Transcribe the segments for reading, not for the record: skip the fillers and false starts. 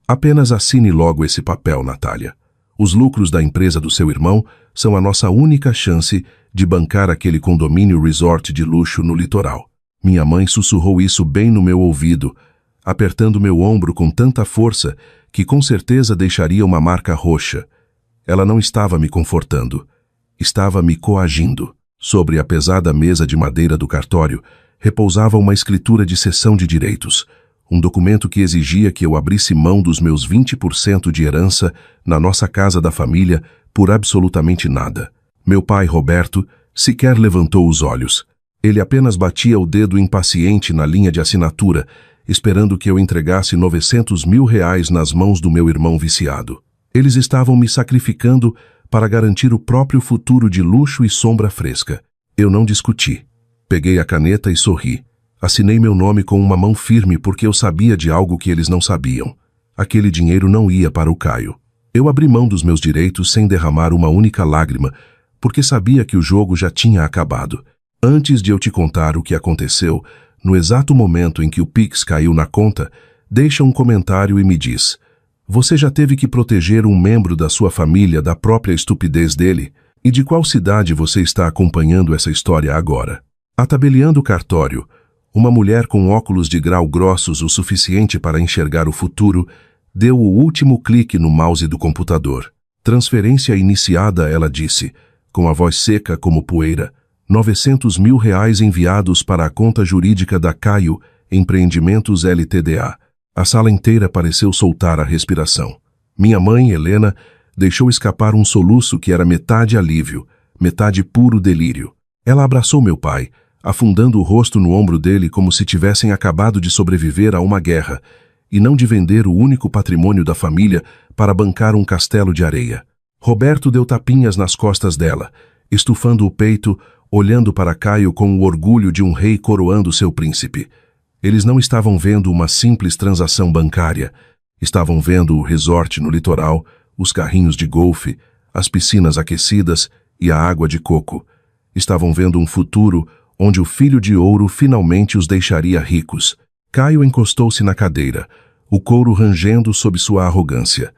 Apenas assine logo esse papel, Natália. Os lucros da empresa do seu irmão são a nossa única chance de bancar aquele condomínio resort de luxo no litoral. Minha mãe sussurrou isso bem no meu ouvido, apertando meu ombro com tanta força que com certeza deixaria uma marca roxa. Ela não estava me confortando. Estava me coagindo. Sobre a pesada mesa de madeira do cartório, repousava uma escritura de cessão de direitos, um documento que exigia que eu abrisse mão dos meus 20% de herança na nossa casa da família por absolutamente nada. Meu pai, Roberto, sequer levantou os olhos. Ele apenas batia o dedo impaciente na linha de assinatura, esperando que eu entregasse R$900 mil nas mãos do meu irmão viciado. Eles estavam me sacrificando para garantir o próprio futuro de luxo e sombra fresca. Eu não discuti. Peguei a caneta e sorri. Assinei meu nome com uma mão firme porque eu sabia de algo que eles não sabiam. Aquele dinheiro não ia para o Caio. Eu abri mão dos meus direitos sem derramar uma única lágrima, porque sabia que o jogo já tinha acabado. Antes de eu te contar o que aconteceu, no exato momento em que o Pix caiu na conta, deixa um comentário e me diz: você já teve que proteger um membro da sua família da própria estupidez dele? E de qual cidade você está acompanhando essa história agora? Atabeliando o cartório, uma mulher com óculos de grau grossos o suficiente para enxergar o futuro, deu o último clique no mouse do computador. Transferência iniciada, ela disse, com a voz seca como poeira. R$900 mil enviados para a conta jurídica da Caio Empreendimentos Ltda. A sala inteira pareceu soltar a respiração. Minha mãe, Helena, deixou escapar um soluço que era metade alívio, metade puro delírio. Ela abraçou meu pai, afundando o rosto no ombro dele como se tivessem acabado de sobreviver a uma guerra, e não de vender o único patrimônio da família para bancar um castelo de areia. Roberto deu tapinhas nas costas dela, estufando o peito, olhando para Caio com o orgulho de um rei coroando seu príncipe. Eles não estavam vendo uma simples transação bancária. Estavam vendo o resort no litoral, os carrinhos de golfe, as piscinas aquecidas e a água de coco. Estavam vendo um futuro onde o filho de ouro finalmente os deixaria ricos. Caio encostou-se na cadeira, o couro rangendo sob sua arrogância.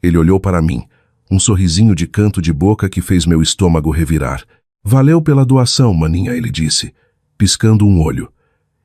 Ele olhou para mim, um sorrisinho de canto de boca que fez meu estômago revirar. Valeu pela doação, maninha, ele disse, piscando um olho.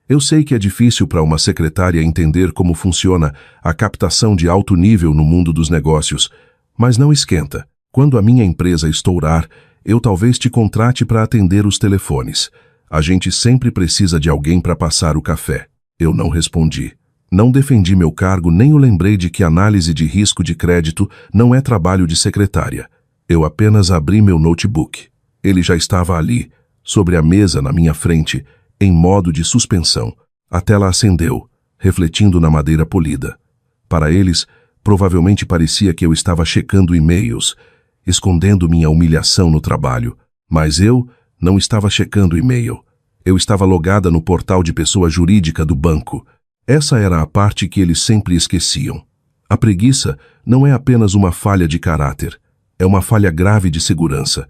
Eu sei que é difícil para uma secretária entender como funciona a captação de alto nível no mundo dos negócios, mas não esquenta. Quando a minha empresa estourar, eu talvez te contrate para atender os telefones. A gente sempre precisa de alguém para passar o café. Eu não respondi. Não defendi meu cargo nem o lembrei de que análise de risco de crédito não é trabalho de secretária. Eu apenas abri meu notebook. Ele já estava ali, sobre a mesa na minha frente, em modo de suspensão. A tela acendeu, refletindo na madeira polida. Para eles, provavelmente parecia que eu estava checando e-mails, escondendo minha humilhação no trabalho. Mas eu não estava checando e-mail. Eu estava logada no portal de pessoa jurídica do banco. Essa era a parte que eles sempre esqueciam. A preguiça não é apenas uma falha de caráter, é uma falha grave de segurança,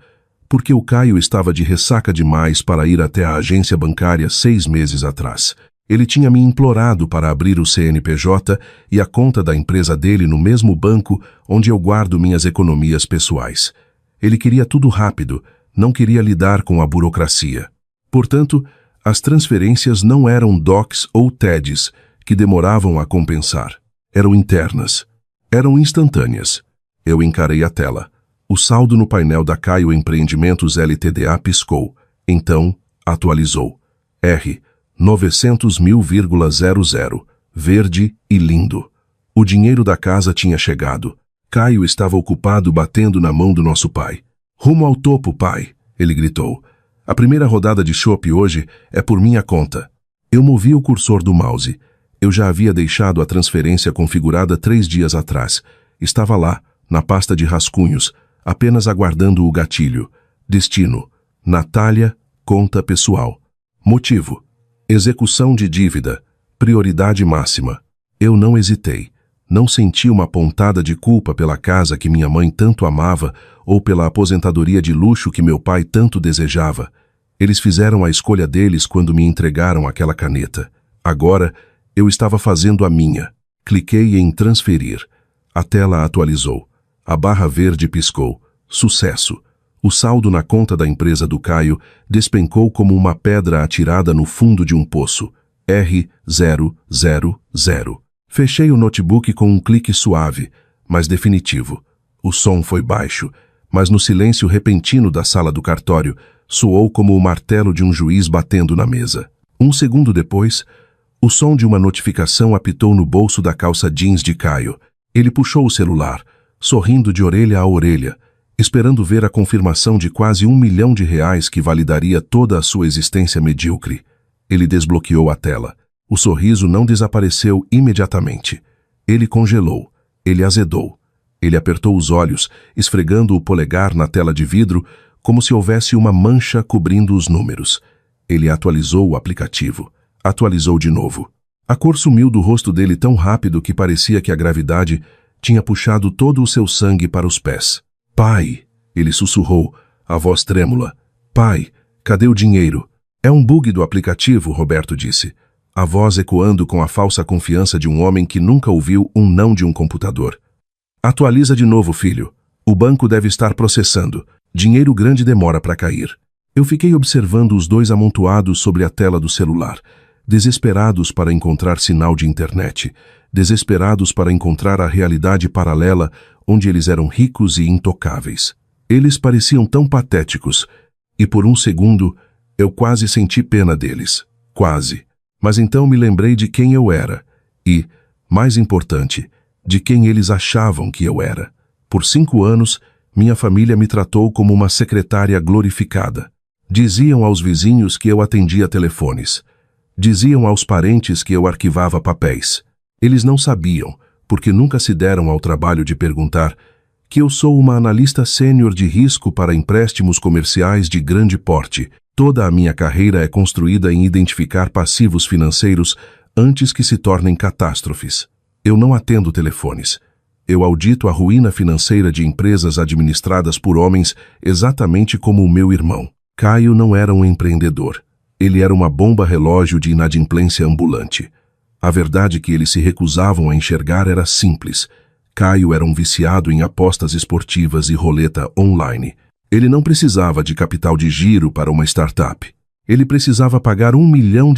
porque o Caio estava de ressaca demais para ir até a agência bancária 6 meses atrás. Ele tinha me implorado para abrir o CNPJ e a conta da empresa dele no mesmo banco onde eu guardo minhas economias pessoais. Ele queria tudo rápido, não queria lidar com a burocracia. Portanto, as transferências não eram DOCs ou TEDs que demoravam a compensar. Eram internas. Eram instantâneas. Eu encarei a tela. O saldo no painel da Caio Empreendimentos Ltda piscou. Então, atualizou. R$900 mil,00. Verde e lindo. O dinheiro da casa tinha chegado. Caio estava ocupado batendo na mão do nosso pai. Rumo ao topo, pai, ele gritou. A primeira rodada de chopp hoje é por minha conta. Eu movi o cursor do mouse. Eu já havia deixado a transferência configurada 3 dias atrás. Estava lá, na pasta de rascunhos, apenas aguardando o gatilho. Destino: Natália, conta pessoal. Motivo: execução de dívida. Prioridade máxima. Eu não hesitei. Não senti uma pontada de culpa pela casa que minha mãe tanto amava ou pela aposentadoria de luxo que meu pai tanto desejava. Eles fizeram a escolha deles quando me entregaram aquela caneta. Agora, eu estava fazendo a minha. Cliquei em transferir. A tela atualizou. A barra verde piscou. Sucesso. O saldo na conta da empresa do Caio despencou como uma pedra atirada no fundo de um poço. R000. Fechei o notebook com um clique suave, mas definitivo. O som foi baixo, mas no silêncio repentino da sala do cartório, soou como o martelo de um juiz batendo na mesa. Um segundo depois, o som de uma notificação apitou no bolso da calça jeans de Caio. Ele puxou o celular, sorrindo de orelha a orelha, esperando ver a confirmação de quase R$1 milhão que validaria toda a sua existência medíocre. Ele desbloqueou a tela. O sorriso não desapareceu imediatamente. Ele congelou. Ele azedou. Ele apertou os olhos, esfregando o polegar na tela de vidro, como se houvesse uma mancha cobrindo os números. Ele atualizou o aplicativo. Atualizou de novo. A cor sumiu do rosto dele tão rápido que parecia que a gravidade tinha puxado todo o seu sangue para os pés. Pai, ele sussurrou, a voz trêmula. Pai, cadê o dinheiro? É um bug do aplicativo, Roberto disse. A voz ecoando com a falsa confiança de um homem que nunca ouviu um não de um computador. Atualiza de novo, filho. O banco deve estar processando. Dinheiro grande demora para cair. Eu fiquei observando os dois amontoados sobre a tela do celular, desesperados para encontrar sinal de internet, desesperados para encontrar a realidade paralela onde eles eram ricos e intocáveis. Eles pareciam tão patéticos, e por um segundo eu quase senti pena deles. Quase. Mas então me lembrei de quem eu era e, mais importante, de quem eles achavam que eu era. Por 5 anos, minha família me tratou como uma secretária glorificada. Diziam aos vizinhos que eu atendia telefones. Diziam aos parentes que eu arquivava papéis. Eles não sabiam, porque nunca se deram ao trabalho de perguntar, que eu sou uma analista sênior de risco para empréstimos comerciais de grande porte. Toda a minha carreira é construída em identificar passivos financeiros antes que se tornem catástrofes. Eu não atendo telefones. Eu audito a ruína financeira de empresas administradas por homens exatamente como o meu irmão. Caio não era um empreendedor. Ele era uma bomba relógio de inadimplência ambulante. A verdade que eles se recusavam a enxergar era simples. Caio era um viciado em apostas esportivas e roleta online. Ele não precisava de capital de giro para uma startup. Ele precisava pagar R$1 milhão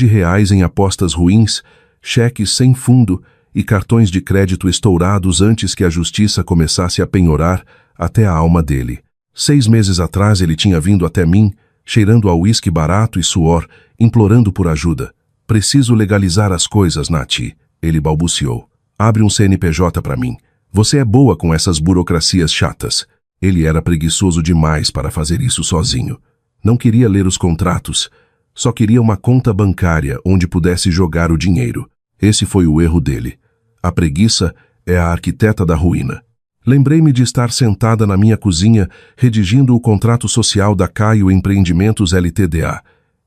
em apostas ruins, cheques sem fundo e cartões de crédito estourados antes que a justiça começasse a penhorar até a alma dele. 6 meses atrás ele tinha vindo até mim, cheirando a uísque barato e suor, implorando por ajuda. Preciso legalizar as coisas, Nath, ele balbuciou. Abre um CNPJ para mim. Você é boa com essas burocracias chatas. Ele era preguiçoso demais para fazer isso sozinho. Não queria ler os contratos. Só queria uma conta bancária onde pudesse jogar o dinheiro. Esse foi o erro dele. A preguiça é a arquiteta da ruína. Lembrei-me de estar sentada na minha cozinha, redigindo o contrato social da Caio Empreendimentos Ltda.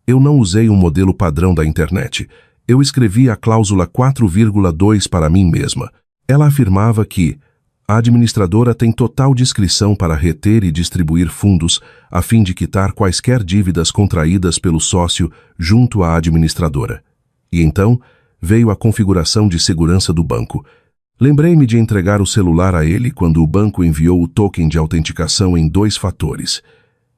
Eu não usei um modelo padrão da internet. Eu escrevi a cláusula 4,2 para mim mesma. Ela afirmava que a administradora tem total discrição para reter e distribuir fundos a fim de quitar quaisquer dívidas contraídas pelo sócio junto à administradora. E então veio a configuração de segurança do banco. Lembrei-me de entregar o celular a ele quando o banco enviou o token de autenticação em 2 fatores.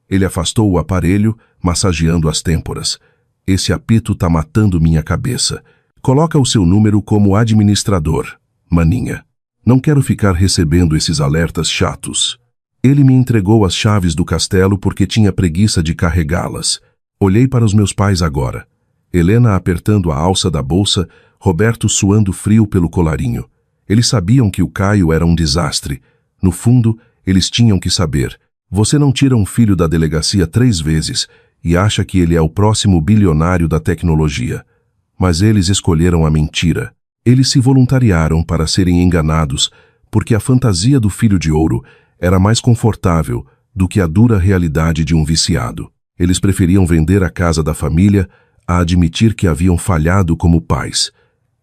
Ele afastou o aparelho, massageando as têmporas. Esse apito tá matando minha cabeça. Coloca o seu número como administrador, maninha. Não quero ficar recebendo esses alertas chatos. Ele me entregou as chaves do castelo porque tinha preguiça de carregá-las. Olhei para os meus pais agora. Helena apertando a alça da bolsa, Roberto suando frio pelo colarinho. Eles sabiam que o Caio era um desastre. No fundo, eles tinham que saber. Você não tira um filho da delegacia 3 vezes e acha que ele é o próximo bilionário da tecnologia. Mas eles escolheram a mentira. Eles se voluntariaram para serem enganados, porque a fantasia do filho de ouro era mais confortável do que a dura realidade de um viciado. Eles preferiam vender a casa da família a admitir que haviam falhado como pais.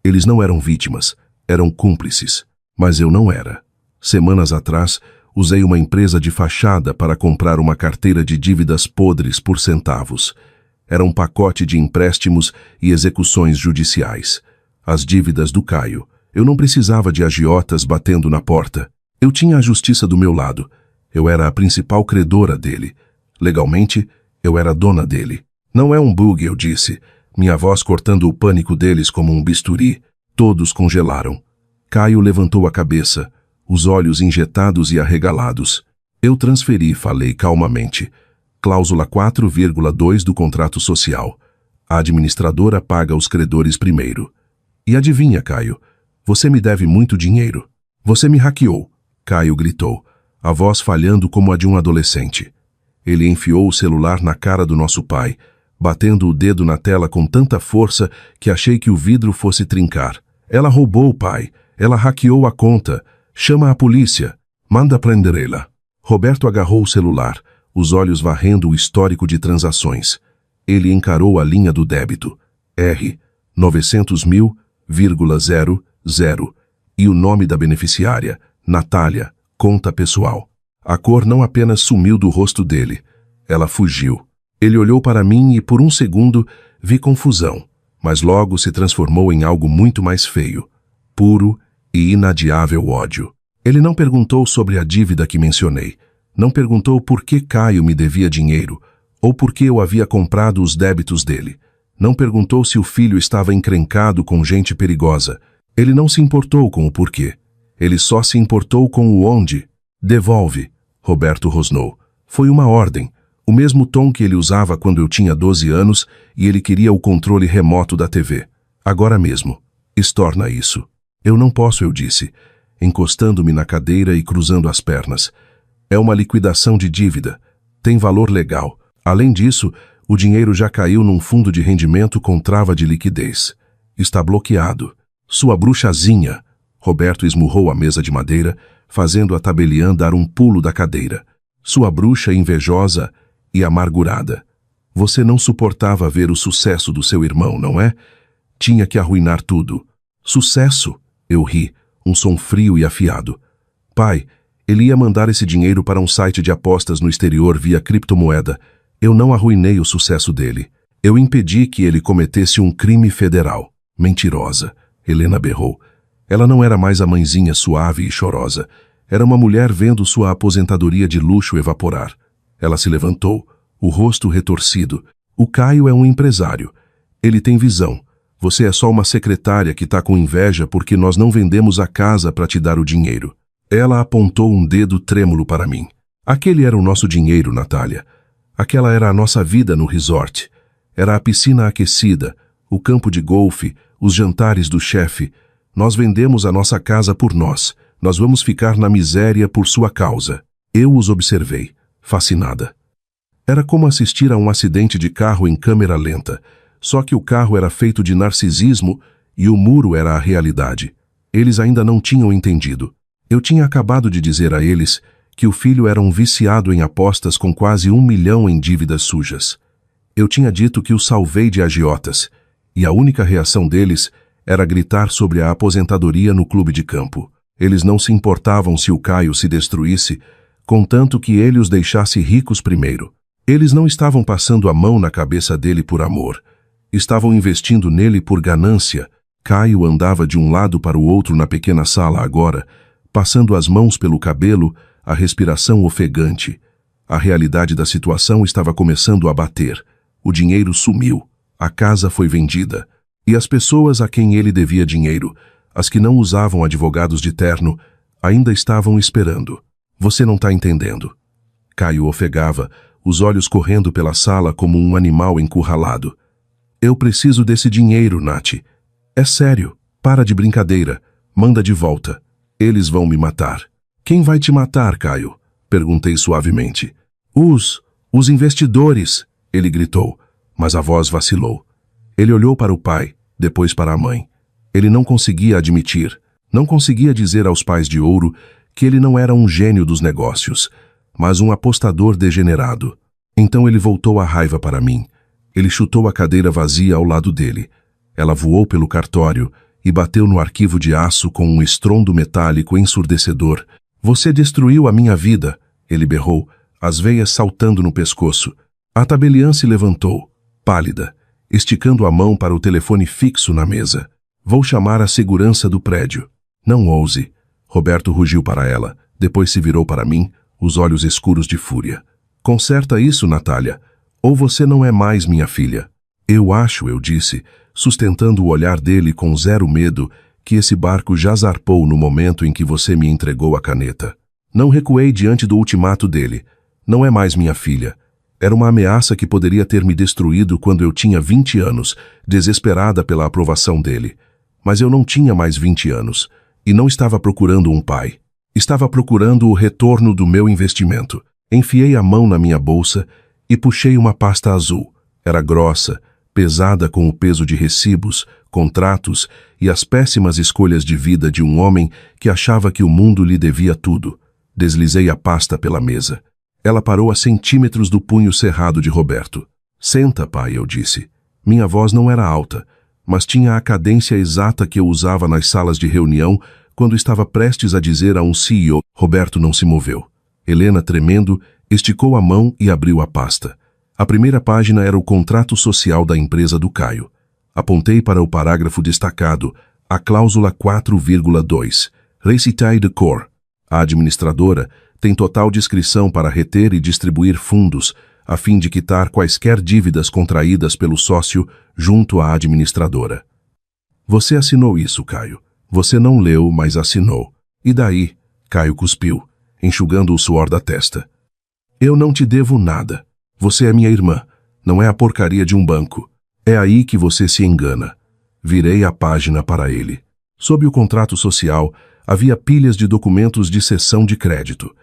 Eles não eram vítimas, eram cúmplices. Mas eu não era. Semanas atrás, usei uma empresa de fachada para comprar uma carteira de dívidas podres por centavos. Era um pacote de empréstimos e execuções judiciais. As dívidas do Caio. Eu não precisava de agiotas batendo na porta. Eu tinha a justiça do meu lado. Eu era a principal credora dele. Legalmente, eu era dona dele. Não é um bug, eu disse, minha voz cortando o pânico deles como um bisturi. Todos congelaram. Caio levantou a cabeça, os olhos injetados e arregalados. Eu transferi, falei calmamente. Cláusula 4,2 do contrato social. A administradora paga os credores primeiro. E adivinha, Caio, você me deve muito dinheiro. Você me hackeou, Caio gritou, a voz falhando como a de um adolescente. Ele enfiou o celular na cara do nosso pai, batendo o dedo na tela com tanta força que achei que o vidro fosse trincar. Ela roubou, pai. Ela hackeou a conta. Chama a polícia. Manda prender ela. Roberto agarrou o celular, os olhos varrendo o histórico de transações. Ele encarou a linha do débito. R. 900.000,00. E o nome da beneficiária, Natália, conta pessoal. A cor não apenas sumiu do rosto dele. Ela fugiu. Ele olhou para mim e, por um segundo, vi confusão, mas logo se transformou em algo muito mais feio. Puro e inadiável ódio. Ele não perguntou sobre a dívida que mencionei. Não perguntou por que Caio me devia dinheiro, ou por que eu havia comprado os débitos dele. Não perguntou se o filho estava encrencado com gente perigosa. Ele não se importou com o porquê. Ele só se importou com o onde. Devolve, Roberto rosnou. Foi uma ordem, o mesmo tom que ele usava quando eu tinha 12 anos e ele queria o controle remoto da TV. Agora mesmo. Estorna isso. Eu não posso, eu disse, encostando-me na cadeira e cruzando as pernas. É uma liquidação de dívida. Tem valor legal. Além disso, o dinheiro já caiu num fundo de rendimento com trava de liquidez. Está bloqueado. Sua bruxazinha. Roberto esmurrou a mesa de madeira, fazendo a tabeliã dar um pulo da cadeira. Sua bruxa invejosa e amargurada. Você não suportava ver o sucesso do seu irmão, não é? Tinha que arruinar tudo. Sucesso? Eu ri, um som frio e afiado. Pai, ele ia mandar esse dinheiro para um site de apostas no exterior via criptomoeda. Eu não arruinei o sucesso dele. Eu impedi que ele cometesse um crime federal. Mentirosa, Helena berrou. Ela não era mais a mãezinha suave e chorosa. Era uma mulher vendo sua aposentadoria de luxo evaporar. Ela se levantou, o rosto retorcido. O Caio é um empresário. Ele tem visão. Você é só uma secretária que está com inveja porque nós não vendemos a casa para te dar o dinheiro. Ela apontou um dedo trêmulo para mim. Aquele era o nosso dinheiro, Natália. Aquela era a nossa vida no resort. Era a piscina aquecida, o campo de golfe, os jantares do chefe. Nós vendemos a nossa casa por nós. Nós vamos ficar na miséria por sua causa. Eu os observei, fascinada. Era como assistir a um acidente de carro em câmera lenta, só que o carro era feito de narcisismo e o muro era a realidade. Eles ainda não tinham entendido. Eu tinha acabado de dizer a eles que o filho era um viciado em apostas com quase 1 milhão em dívidas sujas. Eu tinha dito que o salvei de agiotas, e a única reação deles era gritar sobre a aposentadoria no clube de campo. Eles não se importavam se o Caio se destruísse, contanto que ele os deixasse ricos primeiro. Eles não estavam passando a mão na cabeça dele por amor. Estavam investindo nele por ganância. Caio andava de um lado para o outro na pequena sala agora, passando as mãos pelo cabelo, a respiração ofegante. A realidade da situação estava começando a bater. O dinheiro sumiu. A casa foi vendida. E as pessoas a quem ele devia dinheiro, as que não usavam advogados de terno, ainda estavam esperando. Você não está entendendo. Caio ofegava, os olhos correndo pela sala como um animal encurralado. Eu preciso desse dinheiro, Nath. É sério. Para de brincadeira. Manda de volta. Eles vão me matar. Quem vai te matar, Caio? Perguntei suavemente. Os investidores, ele gritou, mas a voz vacilou. Ele olhou para o pai, depois para a mãe. Ele não conseguia admitir, não conseguia dizer aos pais de ouro que ele não era um gênio dos negócios, mas um apostador degenerado. Então ele voltou a raiva para mim. Ele chutou a cadeira vazia ao lado dele. Ela voou pelo cartório e bateu no arquivo de aço com um estrondo metálico ensurdecedor. Você destruiu a minha vida, ele berrou, as veias saltando no pescoço. A tabeliã se levantou, pálida, esticando a mão para o telefone fixo na mesa. Vou chamar a segurança do prédio. Não ouse. Roberto rugiu para ela, depois se virou para mim, os olhos escuros de fúria. Conserta isso, Natália, ou você não é mais minha filha. Eu acho, eu disse, sustentando o olhar dele com zero medo, que esse barco já zarpou no momento em que você me entregou a caneta. Não recuei diante do ultimato dele. Não é mais minha filha. Era uma ameaça que poderia ter me destruído quando eu tinha 20 anos, desesperada pela aprovação dele. Mas eu não tinha mais 20 anos, e não estava procurando um pai. Estava procurando o retorno do meu investimento. Enfiei a mão na minha bolsa e puxei uma pasta azul. Era grossa, pesada com o peso de recibos, contratos e as péssimas escolhas de vida de um homem que achava que o mundo lhe devia tudo. Deslizei a pasta pela mesa. Ela parou a centímetros do punho cerrado de Roberto. Senta, pai, eu disse. Minha voz não era alta, mas tinha a cadência exata que eu usava nas salas de reunião quando estava prestes a dizer a um CEO. Roberto não se moveu. Helena, tremendo, esticou a mão e abriu a pasta. A primeira página era o contrato social da empresa do Caio. Apontei para o parágrafo destacado, a cláusula 4,2, Récité de Corps. A administradora tem total discrição para reter e distribuir fundos, a fim de quitar quaisquer dívidas contraídas pelo sócio junto à administradora. Você assinou isso, Caio. Você não leu, mas assinou. E daí? Caio cuspiu, enxugando o suor da testa. Eu não te devo nada. Você é minha irmã. Não é a porcaria de um banco. É aí que você se engana. Virei a página para ele. Sob o contrato social, havia pilhas de documentos de cessão de crédito.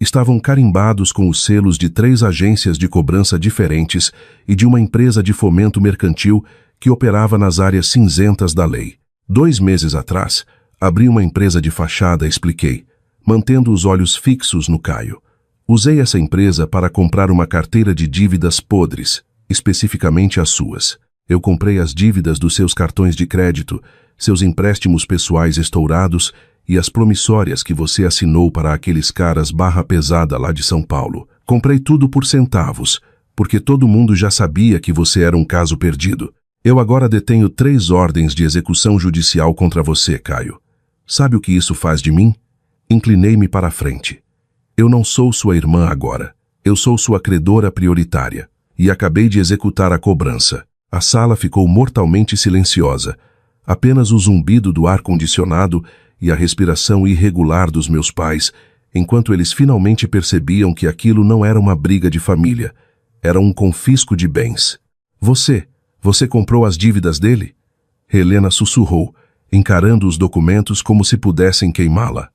Estavam carimbados com os selos de 3 agências de cobrança diferentes e de uma empresa de fomento mercantil que operava nas áreas cinzentas da lei. 2 meses atrás, abri uma empresa de fachada, expliquei, mantendo os olhos fixos no Caio. Usei essa empresa para comprar uma carteira de dívidas podres, especificamente as suas. Eu comprei as dívidas dos seus cartões de crédito, seus empréstimos pessoais estourados e as promissórias que você assinou para aqueles caras barra pesada lá de São Paulo. Comprei tudo por centavos, porque todo mundo já sabia que você era um caso perdido. Eu agora detenho 3 ordens de execução judicial contra você, Caio. Sabe o que isso faz de mim? Inclinei-me para a frente. Eu não sou sua irmã agora. Eu sou sua credora prioritária. E acabei de executar a cobrança. A sala ficou mortalmente silenciosa. Apenas o zumbido do ar-condicionado e a respiração irregular dos meus pais, enquanto eles finalmente percebiam que aquilo não era uma briga de família. Era um confisco de bens. Você comprou as dívidas dele? Helena sussurrou, encarando os documentos como se pudessem queimá-la.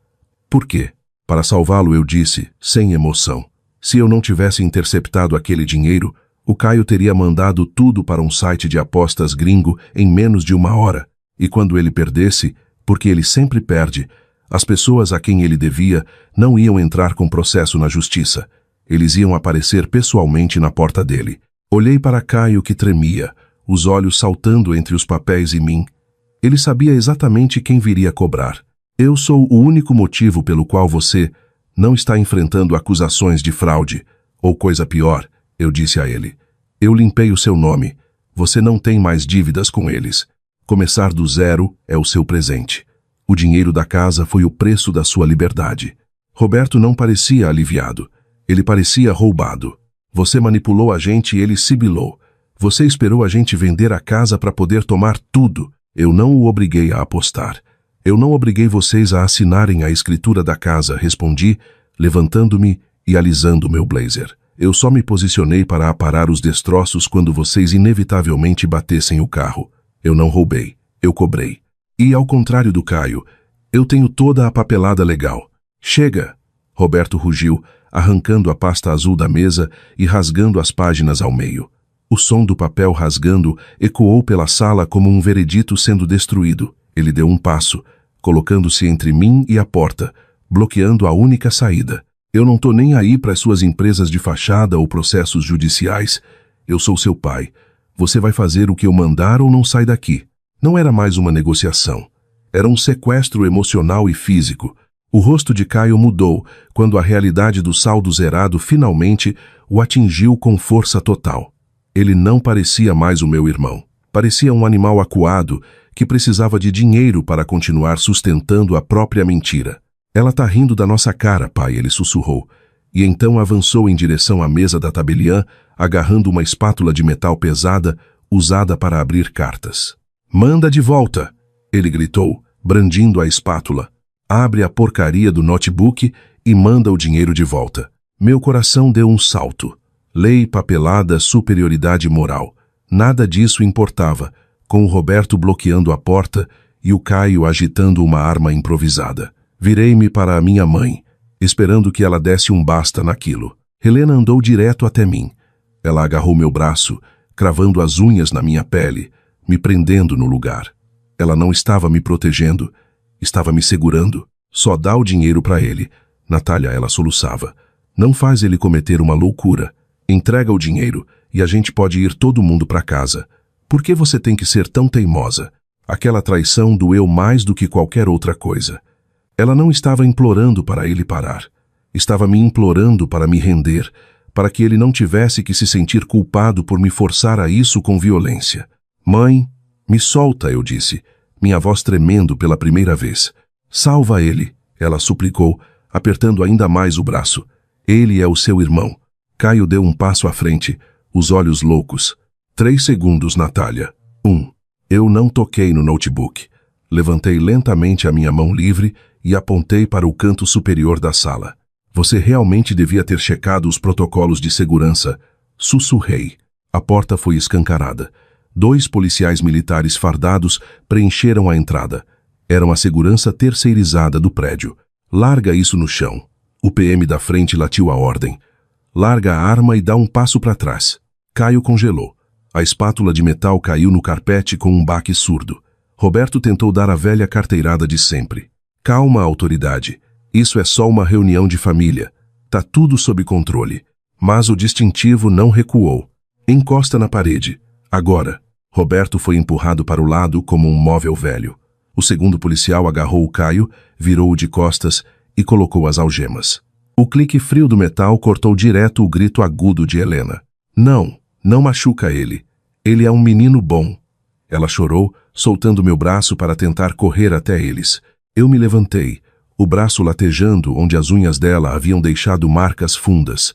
Por quê? Para salvá-lo, eu disse, sem emoção. Se eu não tivesse interceptado aquele dinheiro, o Caio teria mandado tudo para um site de apostas gringo em menos de 1 hora. E quando ele perdesse, porque ele sempre perde, as pessoas a quem ele devia não iam entrar com processo na justiça. Eles iam aparecer pessoalmente na porta dele. Olhei para Caio, que tremia, os olhos saltando entre os papéis e mim. Ele sabia exatamente quem viria cobrar. Eu sou o único motivo pelo qual você não está enfrentando acusações de fraude, ou coisa pior, eu disse a ele. Eu limpei o seu nome. Você não tem mais dívidas com eles. Começar do zero é o seu presente. O dinheiro da casa foi o preço da sua liberdade. Roberto não parecia aliviado. Ele parecia roubado. Você manipulou a gente e ele sibilou. Você esperou a gente vender a casa para poder tomar tudo. Eu não o obriguei a apostar. Eu não obriguei vocês a assinarem a escritura da casa, respondi, levantando-me e alisando meu blazer. Eu só me posicionei para aparar os destroços quando vocês inevitavelmente batessem o carro. Eu não roubei, eu cobrei. E ao contrário do Caio, eu tenho toda a papelada legal. Chega! Roberto rugiu, arrancando a pasta azul da mesa e rasgando as páginas ao meio. O som do papel rasgando ecoou pela sala como um veredito sendo destruído. Ele deu um passo, colocando-se entre mim e a porta, bloqueando a única saída. Eu não tô nem aí para as suas empresas de fachada ou processos judiciais. Eu sou seu pai. Você vai fazer o que eu mandar ou não sai daqui. Não era mais uma negociação. Era um sequestro emocional e físico. O rosto de Caio mudou quando a realidade do saldo zerado finalmente o atingiu com força total. Ele não parecia mais o meu irmão. Parecia um animal acuado que precisava de dinheiro para continuar sustentando a própria mentira. Ela tá rindo da nossa cara, pai, ele sussurrou, e então avançou em direção à mesa da tabeliã, agarrando uma espátula de metal pesada, usada para abrir cartas. Manda de volta, ele gritou, brandindo a espátula. Abre a porcaria do notebook e manda o dinheiro de volta. Meu coração deu um salto. Lei, papelada, superioridade moral. Nada disso importava, com o Roberto bloqueando a porta e o Caio agitando uma arma improvisada. Virei-me para a minha mãe, esperando que ela desse um basta naquilo. Helena andou direto até mim. Ela agarrou meu braço, cravando as unhas na minha pele, me prendendo no lugar. Ela não estava me protegendo, estava me segurando. Só dá o dinheiro para ele. Natália, ela soluçava. Não faz ele cometer uma loucura. Entrega o dinheiro e a gente pode ir todo mundo para casa. Por que você tem que ser tão teimosa? Aquela traição doeu mais do que qualquer outra coisa. Ela não estava implorando para ele parar. Estava me implorando para me render, para que ele não tivesse que se sentir culpado por me forçar a isso com violência. Mãe, me solta, eu disse, minha voz tremendo pela primeira vez. Salva ele, ela suplicou, apertando ainda mais o braço. Ele é o seu irmão. Caio deu um passo à frente, os olhos loucos. 3 segundos, Natália. 1. Eu não toquei no notebook. Levantei lentamente a minha mão livre e apontei para o canto superior da sala. Você realmente devia ter checado os protocolos de segurança. Sussurrei. A porta foi escancarada. 2 policiais militares fardados preencheram a entrada. Eram a segurança terceirizada do prédio. Larga isso no chão. O PM da frente latiu a ordem. Larga a arma e dá um passo para trás. Caio congelou. A espátula de metal caiu no carpete com um baque surdo. Roberto tentou dar a velha carteirada de sempre. Calma, autoridade. Isso é só uma reunião de família. Tá tudo sob controle. Mas o distintivo não recuou. Encosta na parede. Agora. Roberto foi empurrado para o lado como um móvel velho. O segundo policial agarrou o Caio, virou-o de costas e colocou as algemas. O clique frio do metal cortou direto o grito agudo de Helena. Não machuca ele. Ele é um menino bom. Ela chorou, soltando meu braço para tentar correr até eles. Eu me levantei, o braço latejando onde as unhas dela haviam deixado marcas fundas.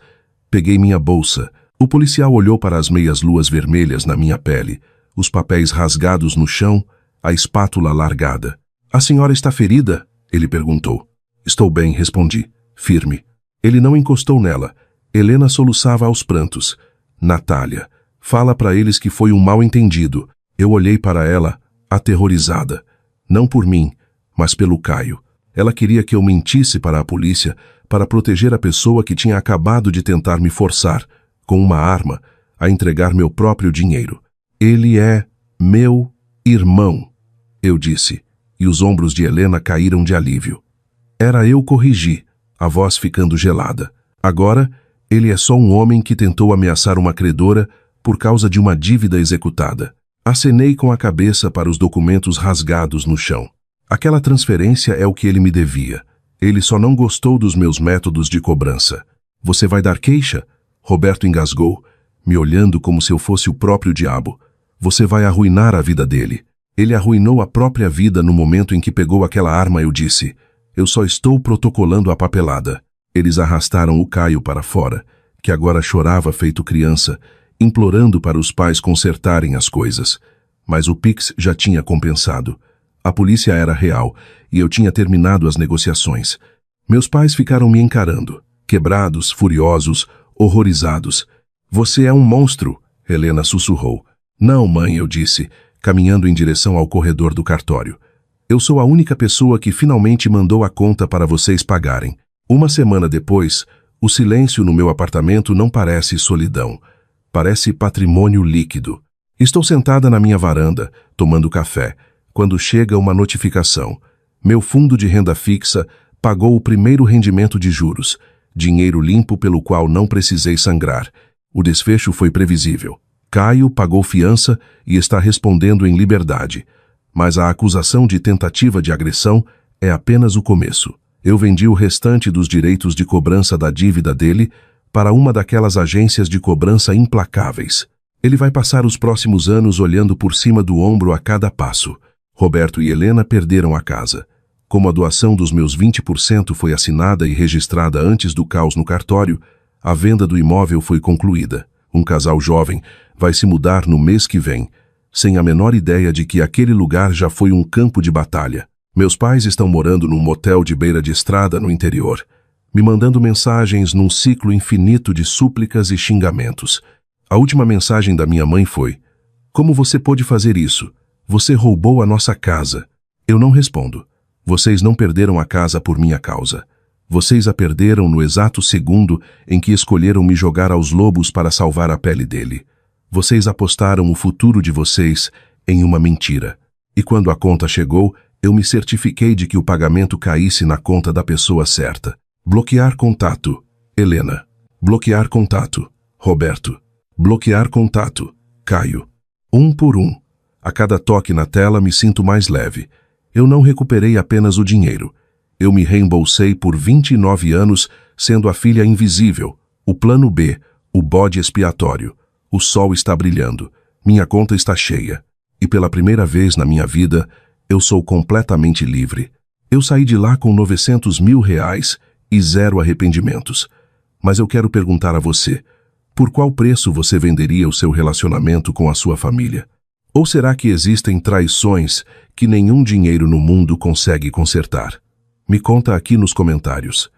Peguei minha bolsa. O policial olhou para as meias-luas vermelhas na minha pele, os papéis rasgados no chão, a espátula largada. A senhora está ferida? Ele perguntou. Estou bem, respondi, firme. Ele não encostou nela. Helena soluçava aos prantos. Natália, fala para eles que foi um mal-entendido. Eu olhei para ela, aterrorizada. Não por mim, mas pelo Caio. Ela queria que eu mentisse para a polícia para proteger a pessoa que tinha acabado de tentar me forçar, com uma arma, a entregar meu próprio dinheiro. Ele é meu irmão, eu disse, e os ombros de Helena caíram de alívio. Era eu corrigi, a voz ficando gelada. Agora, ele é só um homem que tentou ameaçar uma credora por causa de uma dívida executada. Acenei com a cabeça para os documentos rasgados no chão. Aquela transferência é o que ele me devia. Ele só não gostou dos meus métodos de cobrança. Você vai dar queixa? Roberto engasgou, me olhando como se eu fosse o próprio diabo. Você vai arruinar a vida dele. Ele arruinou a própria vida no momento em que pegou aquela arma, eu disse. Eu só estou protocolando a papelada. Eles arrastaram o Caio para fora, que agora chorava feito criança, implorando para os pais consertarem as coisas. Mas o Pix já tinha compensado. A polícia era real e eu tinha terminado as negociações. Meus pais ficaram me encarando, quebrados, furiosos, horrorizados. Você é um monstro, Helena sussurrou. Não, mãe, eu disse, caminhando em direção ao corredor do cartório. Eu sou a única pessoa que finalmente mandou a conta para vocês pagarem. Uma semana depois, o silêncio no meu apartamento não parece solidão. Parece patrimônio líquido. Estou sentada na minha varanda, tomando café, quando chega uma notificação. Meu fundo de renda fixa pagou o primeiro rendimento de juros, dinheiro limpo pelo qual não precisei sangrar. O desfecho foi previsível. Caio pagou fiança e está respondendo em liberdade. Mas a acusação de tentativa de agressão é apenas o começo. Eu vendi o restante dos direitos de cobrança da dívida dele para uma daquelas agências de cobrança implacáveis. Ele vai passar os próximos anos olhando por cima do ombro a cada passo. Roberto e Helena perderam a casa. Como a doação dos meus 20% foi assinada e registrada antes do caos no cartório, a venda do imóvel foi concluída. Um casal jovem vai se mudar no mês que vem, sem a menor ideia de que aquele lugar já foi um campo de batalha. Meus pais estão morando num motel de beira de estrada no interior, me mandando mensagens num ciclo infinito de súplicas e xingamentos. A última mensagem da minha mãe foi: "Como você pôde fazer isso? Você roubou a nossa casa." Eu não respondo. Vocês não perderam a casa por minha causa. Vocês a perderam no exato segundo em que escolheram me jogar aos lobos para salvar a pele dele. Vocês apostaram o futuro de vocês em uma mentira. E quando a conta chegou, eu me certifiquei de que o pagamento caísse na conta da pessoa certa. Bloquear contato, Helena. Bloquear contato, Roberto. Bloquear contato, Caio. Um por um. A cada toque na tela me sinto mais leve. Eu não recuperei apenas o dinheiro. Eu me reembolsei por 29 anos sendo a filha invisível, o plano B, o bode expiatório. O sol está brilhando. Minha conta está cheia. E pela primeira vez na minha vida, eu sou completamente livre. Eu saí de lá com 900 mil reais e 0 arrependimentos. Mas eu quero perguntar a você, por qual preço você venderia o seu relacionamento com a sua família? Ou será que existem traições que nenhum dinheiro no mundo consegue consertar? Me conta aqui nos comentários.